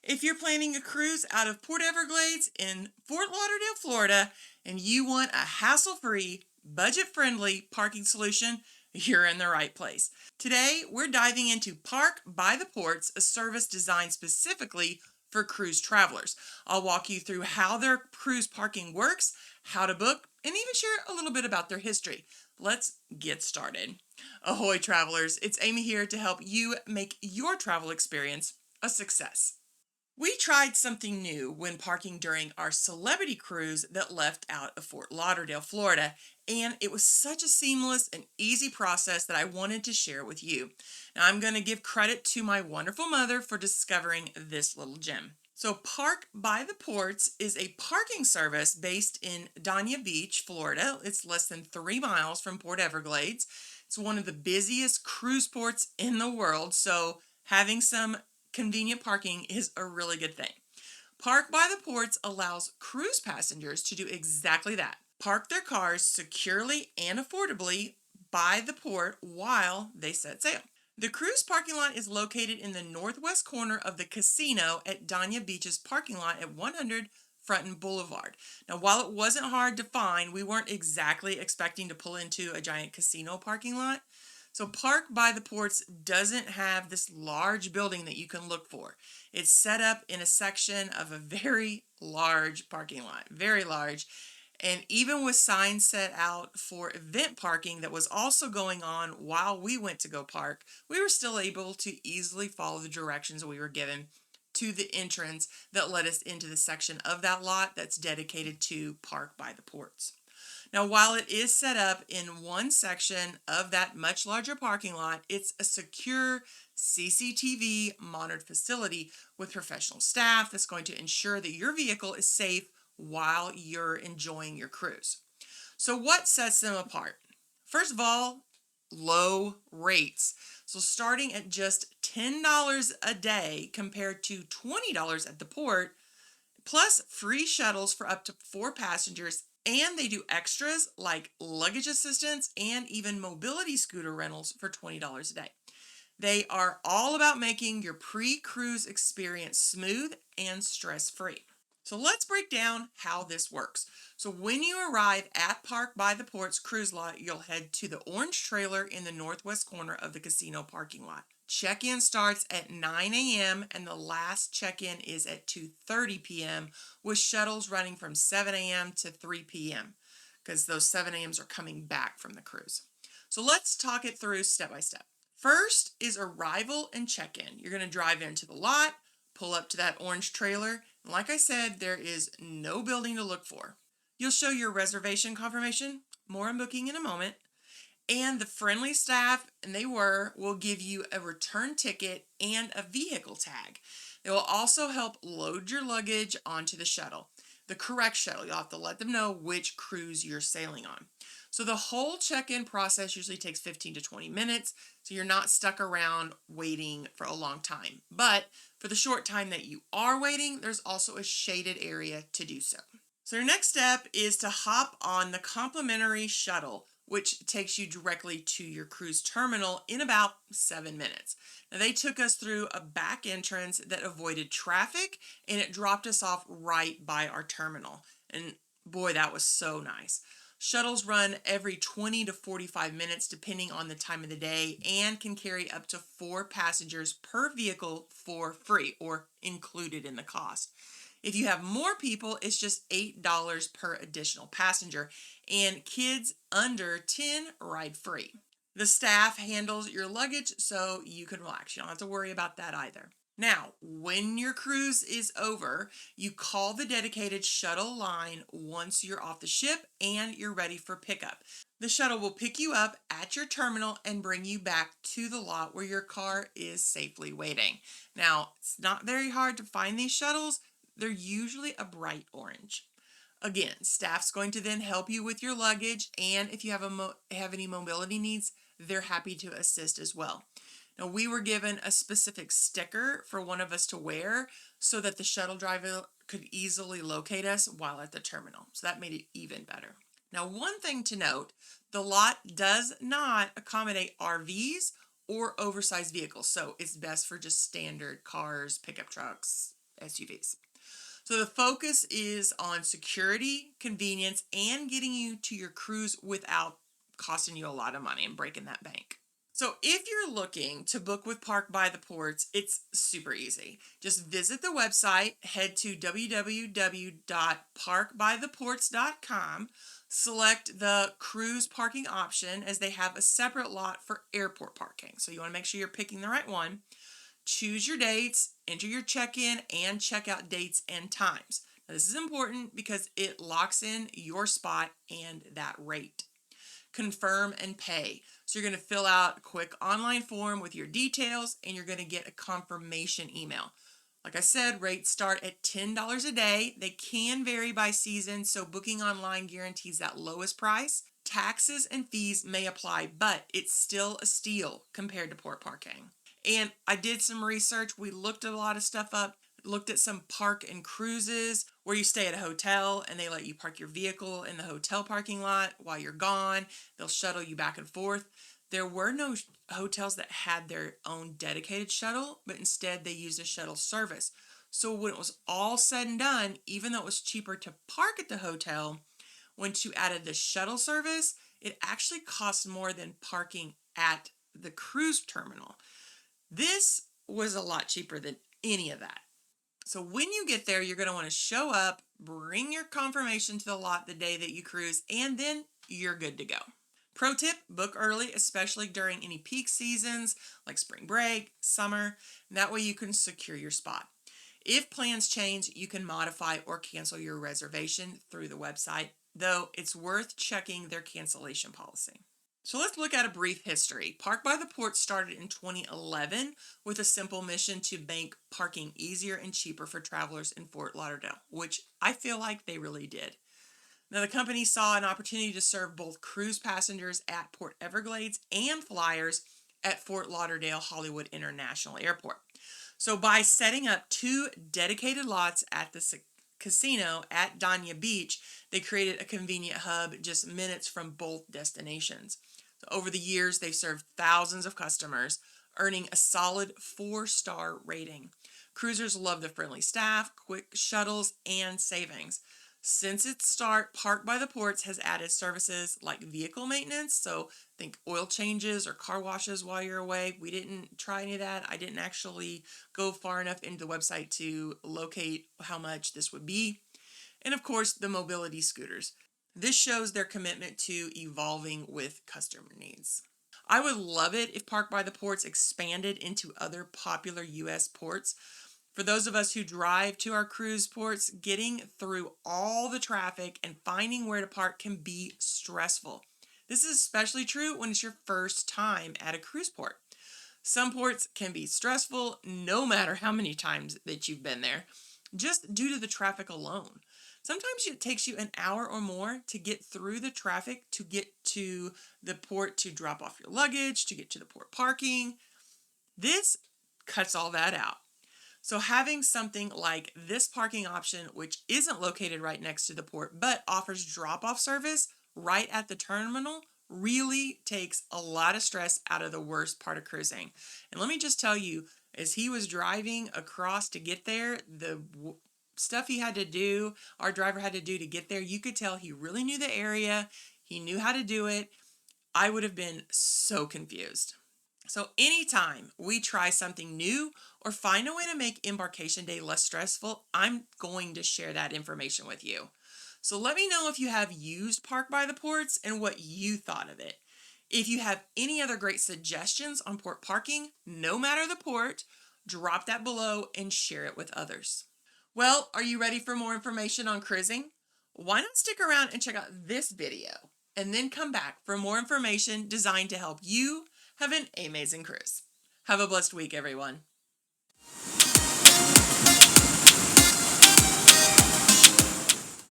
If you're planning a cruise out of Port Everglades in Fort Lauderdale, Florida, and you want a hassle-free, budget-friendly parking solution, you're in the right place. Today, we're diving into Park by the Ports, a service designed specifically for cruise travelers. I'll walk you through how their cruise parking works, how to book, and even share a little bit about their history. Let's get started. Ahoy, travelers. It's Amy here to help you make your travel experience a success. We tried something new when parking during our celebrity cruise that left out of Fort Lauderdale, Florida, and it was such a seamless and easy process that I wanted to share with you. Now, I'm going to give credit to my wonderful mother for discovering this little gem. So, Park by the Ports is a parking service based in Dania Beach, Florida. It's less than 3 miles from Port Everglades. It's one of the busiest cruise ports in the world, so having some convenient parking is a really good thing. Park by the Ports allows cruise passengers to do exactly that. Park their cars securely and affordably by the port while they set sail. The cruise parking lot is located in the northwest corner of the casino at Dania Beach's parking lot at 100 Fronton Boulevard. Now, while it wasn't hard to find, we weren't exactly expecting to pull into a giant casino parking lot. So Park by the Ports doesn't have this large building that you can look for. It's set up in a section of a very large parking lot, very large. And even with signs set out for event parking that was also going on while we went to go park, we were still able to easily follow the directions we were given to the entrance that led us into the section of that lot that's dedicated to Park by the Ports. Now, while it is set up in one section of that much larger parking lot, it's a secure CCTV monitored facility with professional staff that's going to ensure that your vehicle is safe while you're enjoying your cruise. So what sets them apart? First of all, low rates. So starting at just $10 a day compared to $20 at the port, plus free shuttles for up to 4 passengers, and they do extras like luggage assistance and even mobility scooter rentals for $20 a day. They are all about making your pre-cruise experience smooth and stress-free. So let's break down how this works. So when you arrive at Park by the Ports cruise lot, you'll head to the orange trailer in the northwest corner of the casino parking lot. Check-in starts at 9 a.m. and the last check-in is at 2:30 p.m. with shuttles running from 7 a.m. to 3 p.m. because those 7 a.m.s are coming back from the cruise. So let's talk it through step by step. First is arrival and check-in. You're going to drive into the lot, pull up to that orange trailer, and like I said, there is no building to look for. You'll show your reservation confirmation, more on booking in a moment, and the friendly staff, and they will give you a return ticket and a vehicle tag. They will also help load your luggage onto the shuttle, the correct shuttle. You'll have to let them know which cruise you're sailing on. So the whole check-in process usually takes 15 to 20 minutes, so you're not stuck around waiting for a long time. But for the short time that you are waiting, there's also a shaded area to do so. So your next step is to hop on the complimentary shuttle, which takes you directly to your cruise terminal in about 7 minutes. Now, they took us through a back entrance that avoided traffic, and it dropped us off right by our terminal. And boy, that was so nice. Shuttles run every 20 to 45 minutes depending on the time of the day and can carry up to 4 passengers per vehicle for free or included in the cost. If you have more people, it's just $8 per additional passenger, and kids under 10 ride free. The staff handles your luggage so you can relax. You don't have to worry about that either. Now, when your cruise is over, you call the dedicated shuttle line once you're off the ship and you're ready for pickup. The shuttle will pick you up at your terminal and bring you back to the lot where your car is safely waiting. Now, it's not very hard to find these shuttles. They're usually a bright orange. Again, staff's going to then help you with your luggage, and if you have any mobility needs, they're happy to assist as well. Now, we were given a specific sticker for one of us to wear so that the shuttle driver could easily locate us while at the terminal. So that made it even better. Now, one thing to note, the lot does not accommodate RVs or oversized vehicles, so it's best for just standard cars, pickup trucks, SUVs. So the focus is on security, convenience, and getting you to your cruise without costing you a lot of money and breaking that bank. So if you're looking to book with Park by the Ports, it's super easy. Just visit the website, head to www.parkbytheports.com, select the cruise parking option as they have a separate lot for airport parking. So you want to make sure you're picking the right one. Choose your dates, enter your check-in and check-out dates and times. Now, this is important because it locks in your spot and that rate. Confirm and pay. So you're going to fill out a quick online form with your details and you're going to get a confirmation email. Like I said, rates start at $10 a day. They can vary by season, so booking online guarantees that lowest price. Taxes and fees may apply, but it's still a steal compared to port parking. And I did some research. We looked at a lot of stuff up, looked at some park and cruises where you stay at a hotel and they let you park your vehicle in the hotel parking lot while you're gone. They'll shuttle you back and forth. There were no hotels that had their own dedicated shuttle, but instead they used a shuttle service. So when it was all said and done, even though it was cheaper to park at the hotel, once you added the shuttle service, it actually cost more than parking at the cruise terminal. This was a lot cheaper than any of that. So when you get there, you're going to want to show up, bring your confirmation to the lot the day that you cruise, and then you're good to go. Pro tip, book early, especially during any peak seasons like spring break, summer. That way you can secure your spot. If plans change, you can modify or cancel your reservation through the website, though it's worth checking their cancellation policy. So let's look at a brief history. Park by the Ports started in 2011 with a simple mission to make parking easier and cheaper for travelers in Fort Lauderdale, which I feel like they really did. Now, the company saw an opportunity to serve both cruise passengers at Port Everglades and flyers at Fort Lauderdale Hollywood International Airport. So by setting up 2 dedicated lots at the casino at Dania Beach, they created a convenient hub just minutes from both destinations. So over the years, they've served thousands of customers, earning a solid 4-star rating. Cruisers love the friendly staff, quick shuttles, and savings. Since its start, Park by the Ports has added services like vehicle maintenance, so think oil changes or car washes while you're away. We didn't try any of that. I didn't actually go far enough into the website to locate how much this would be. And of course, the mobility scooters. This shows their commitment to evolving with customer needs. I would love it if Park by the Ports expanded into other popular U.S. ports. For those of us who drive to our cruise ports, getting through all the traffic and finding where to park can be stressful. This is especially true when it's your first time at a cruise port. Some ports can be stressful no matter how many times that you've been there, just due to the traffic alone. Sometimes it takes you an hour or more to get through the traffic to get to the port to drop off your luggage, to get to the port parking. This cuts all that out. So having something like this parking option, which isn't located right next to the port, but offers drop-off service right at the terminal, really takes a lot of stress out of the worst part of cruising. And let me just tell you, as he was driving across to get there, the stuff he had to do, our driver had to do to get there, you could tell he really knew the area. He knew how to do it. I would have been so confused. So anytime we try something new or find a way to make embarkation day less stressful, I'm going to share that information with you. So let me know if you have used Park by the Ports and what you thought of it. If you have any other great suggestions on port parking, no matter the port, drop that below and share it with others. Well, are you ready for more information on cruising? Why not stick around and check out this video and then come back for more information designed to help you have an amazing cruise. Have a blessed week, everyone.